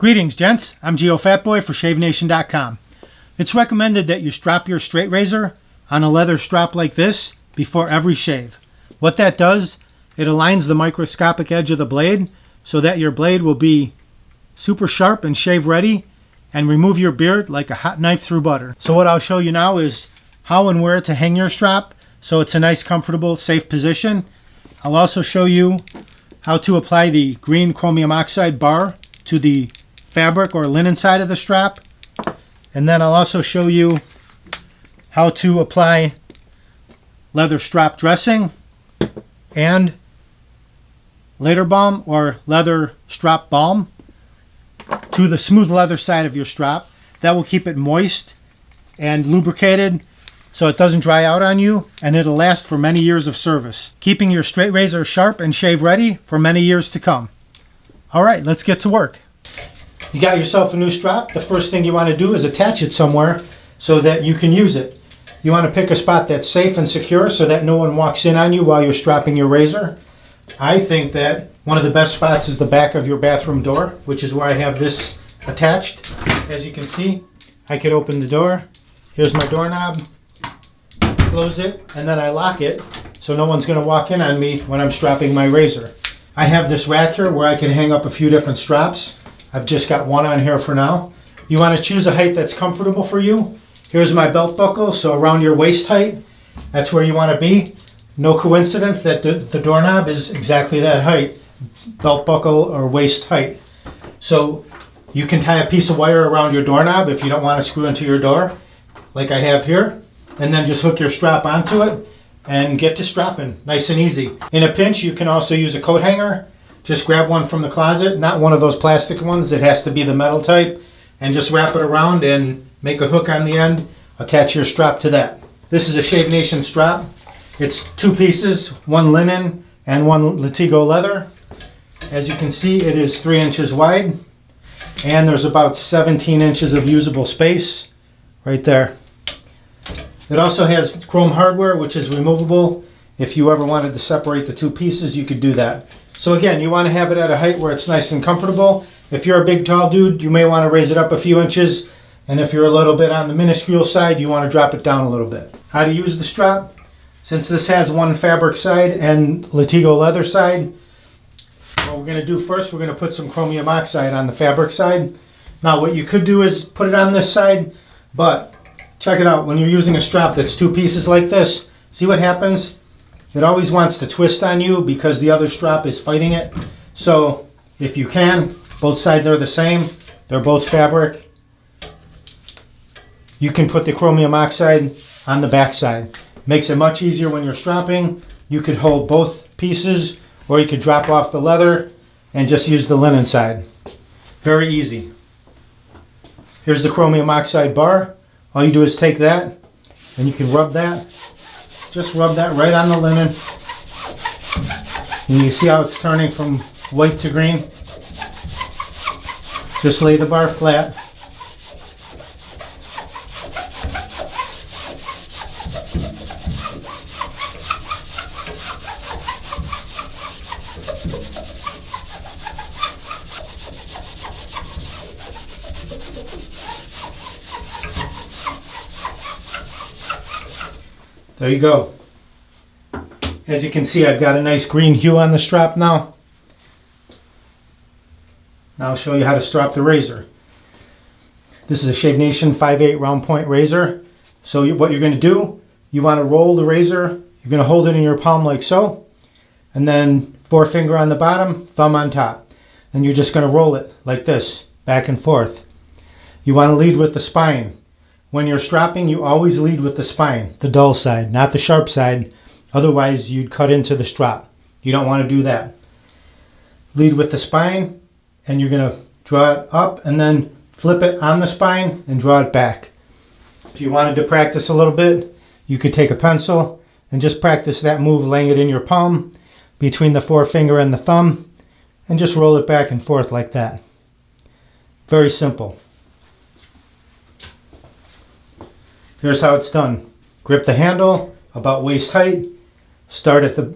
Greetings, gents. I'm Geofatboy for ShaveNation.com. It's recommended that you strap your straight razor on a leather strap like this before every shave. What that does, it aligns the microscopic edge of the blade so that your blade will be super sharp and shave ready and remove your beard like a hot knife through butter. So what I'll show you now is how and where to hang your strap so it's a nice, comfortable, safe position. I'll also show you how to apply the green chromium oxide bar to the fabric or linen side of the strap. And then I'll also show you how to apply leather strap dressing and leather balm or leather strap balm to the smooth leather side of your strap. That will keep it moist and lubricated so it doesn't dry out on you, and it'll last for many years of service, keeping your straight razor sharp and shave ready for many years to come. All right, let's get to work. You got yourself a new strap. The first thing you want to do is attach it somewhere so that you can use it. You want to pick a spot that's safe and secure so that no one walks in on you while you're strapping your razor. I think that one of the best spots is the back of your bathroom door, which is where I have this attached. As you can see, I could open the door. Here's my doorknob. Close it, and then I lock it so no one's going to walk in on me when I'm strapping my razor. I have this rack here where I can hang up a few different straps. I've just got one on here for now. You want to choose a height that's comfortable for you. Here's my belt buckle, so around your waist height, that's where you want to be. No coincidence that the doorknob is exactly that height, belt buckle or waist height. So you can tie a piece of wire around your doorknob if you don't want to screw into your door, like I have here, and then just hook your strap onto it and get to strapping, nice and easy. In a pinch, you can also use a coat hanger. Just grab one from the closet, not one of those plastic ones. It has to be the metal type, and just wrap it around and make a hook on the end. Attach your strap to that. This is a Shave Nation strap. It's two pieces, one linen and one Latigo leather. As you can see, it is 3 inches wide, and there's about 17 inches of usable space right there. It also has chrome hardware, which is removable. If you ever wanted to separate the two pieces, you could do that. So again, you want to have it at a height where it's nice and comfortable. If you're a big, tall dude, you may want to raise it up a few inches. And if you're a little bit on the minuscule side, you want to drop it down a little bit. How to use the strap? Since this has one fabric side and Latigo leather side, what we're going to do first, we're going to put some chromium oxide on the fabric side. Now what you could do is put it on this side, but check it out. When you're using a strap that's two pieces like this, see what happens? It always wants to twist on you because the other strap is fighting it. So if you can, both sides are the same. They're both fabric. You can put the chromium oxide on the back side. Makes it much easier when you're strapping. You could hold both pieces, or you could drop off the leather and just use the linen side. Very easy. Here's the chromium oxide bar. All you do is take that and you can rub that. Just rub that right on the linen. And you see how it's turning from white to green? Just lay the bar flat. There you go. As you can see, I've got a nice green hue on the strap now. Now I'll show you how to strap the razor. This is a Shave Nation 5/8 round point razor. So what you're going to do, you want to roll the razor. You're going to hold it in your palm like so, and then forefinger on the bottom, thumb on top. And you're just going to roll it like this, back and forth. You want to lead with the spine. When you're strapping, you always lead with the spine, the dull side, not the sharp side. Otherwise, you'd cut into the strap. You don't want to do that. Lead with the spine, and you're going to draw it up and then flip it on the spine and draw it back. If you wanted to practice a little bit, you could take a pencil and just practice that move, laying it in your palm between the forefinger and the thumb, and just roll it back and forth like that. Very simple. Here's how it's done. Grip the handle about waist height. Start at the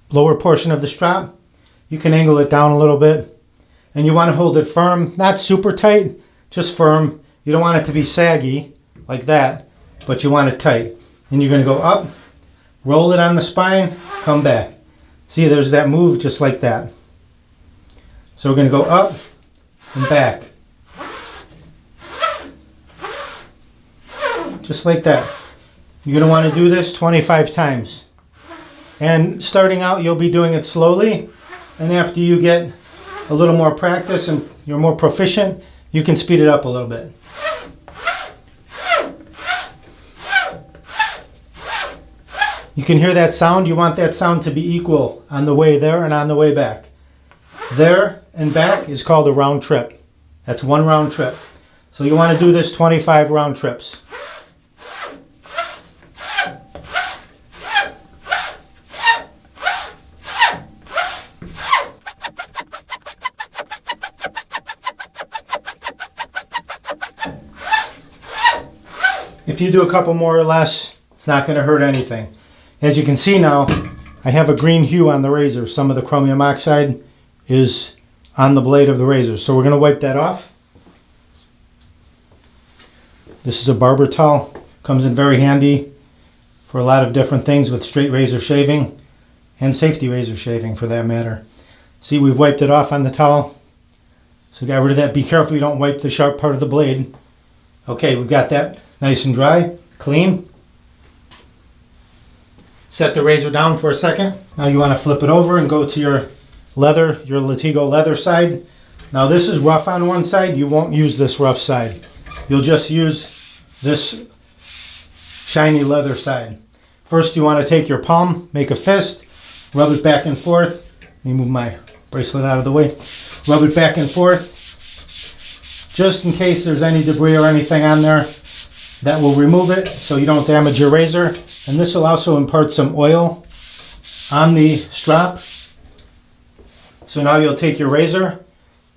lower portion of the strap. You can angle it down a little bit and you want to hold it firm, not super tight, just firm. You don't want it to be saggy like that, but you want it tight. And you're going to go up, roll it on the spine, come back. See, there's that move just like that. So we're going to go up and back. Just like that. You're going to want to do this 25 times. And starting out, you'll be doing it slowly. And after you get a little more practice and you're more proficient, you can speed it up a little bit. You can hear that sound. You want that sound to be equal on the way there and on the way back. There and back is called a round trip. That's one round trip. So you want to do this 25 round trips. If you do a couple more or less, it's not going to hurt anything. As you can see now, I have a green hue on the razor. Some of the chromium oxide is on the blade of the razor. So we're going to wipe that off. This is a barber towel. Comes in very handy for a lot of different things with straight razor shaving and safety razor shaving for that matter. See, we've wiped it off on the towel. So got rid of that. Be careful you don't wipe the sharp part of the blade. Okay, we've got that nice and dry, clean. Set the razor down for a second. Now you want to flip it over and go to your leather, your Latigo leather side. Now this is rough on one side. You won't use this rough side. You'll just use this shiny leather side. First you want to take your palm, make a fist, rub it back and forth. Let me move my bracelet out of the way. Rub it back and forth. Just in case there's any debris or anything on there, that will remove it so you don't damage your razor. And this will also impart some oil on the strop. So now you'll take your razor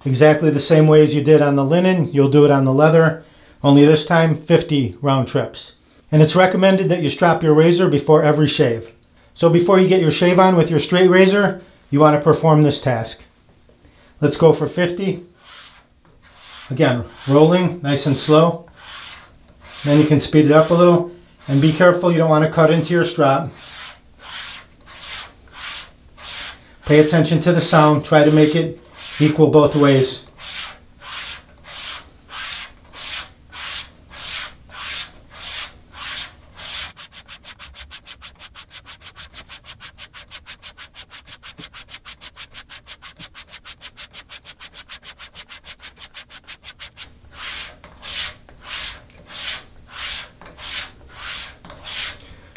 exactly the same way as you did on the linen. You'll do it on the leather, only this time 50 round trips. And it's recommended that you strop your razor before every shave. So before you get your shave on with your straight razor, you want to perform this task. Let's go for 50. Again, rolling nice and slow. Then you can speed it up a little. And be careful, you don't want to cut into your strap. Pay attention to the sound. Try to make it equal both ways.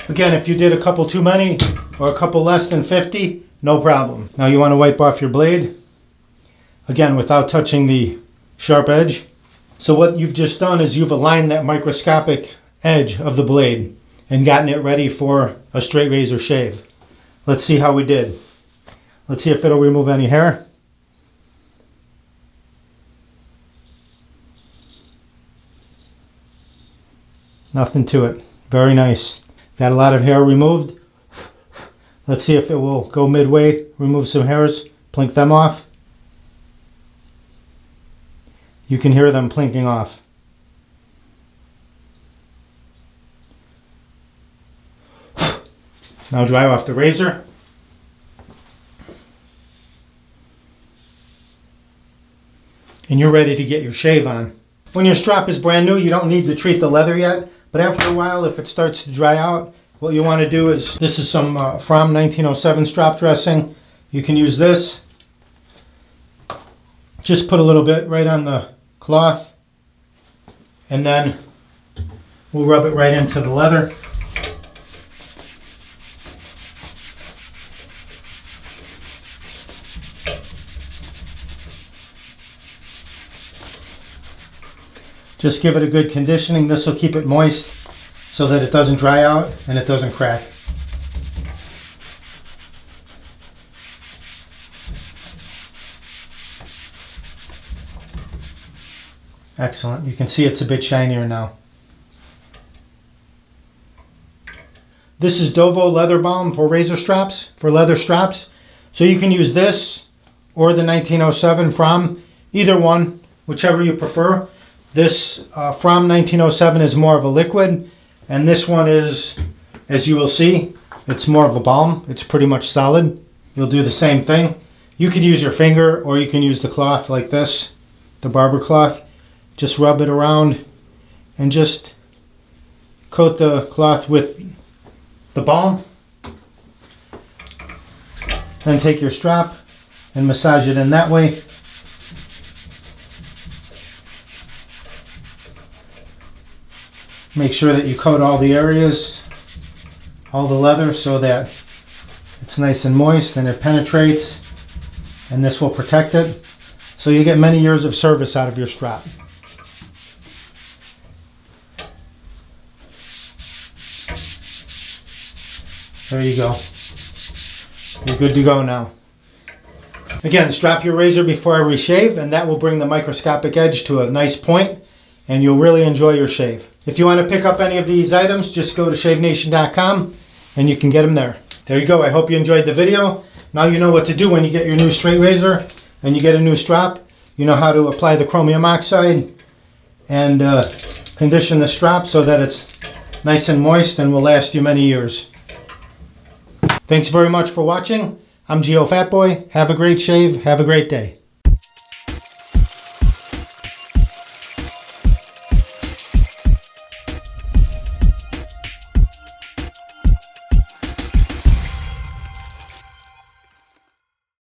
Again, if you did a couple too many or a couple less than 50, no problem. Now you want to wipe off your blade. Again, without touching the sharp edge. So what you've just done is you've aligned that microscopic edge of the blade and gotten it ready for a straight razor shave. Let's see how we did. Let's see if it'll remove any hair. Nothing to it. Very nice. Got a lot of hair removed. Let's see if it will go midway, remove some hairs, plink them off. You can hear them plinking off. Now dry off the razor. And you're ready to get your shave on. When your strop is brand new, you don't need to treat the leather yet. But after a while, if it starts to dry out, what you want to do is, this is some from 1907 strop dressing. You can use this. Just put a little bit right on the cloth. And then we'll rub it right into the leather. Just give it a good conditioning. This will keep it moist so that it doesn't dry out and it doesn't crack. Excellent. You can see it's a bit shinier now. This is Dovo leather balm for razor straps, for leather straps. So you can use this or the 1907 from. Either one, whichever you prefer. This from 1907 is more of a liquid, and this one is, as you will see, it's more of a balm. It's pretty much solid. You'll do the same thing. You could use your finger, or you can use the cloth like this, the barber cloth. Just rub it around and just coat the cloth with the balm. Then take your strap and massage it in that way. Make sure that you coat all the areas, all the leather, so that it's nice and moist and it penetrates, and this will protect it. So you get many years of service out of your strap. There you go. You're good to go now. Again, strap your razor before every shave, and that will bring the microscopic edge to a nice point, and you'll really enjoy your shave. If you want to pick up any of these items, just go to shavenation.com and you can get them there. There you go. I hope you enjoyed the video. Now you know what to do when you get your new straight razor and you get a new strap. You know how to apply the chromium oxide and condition the strap so that it's nice and moist and will last you many years. Thanks very much for watching. I'm Geofatboy. Have a great shave. Have a great day.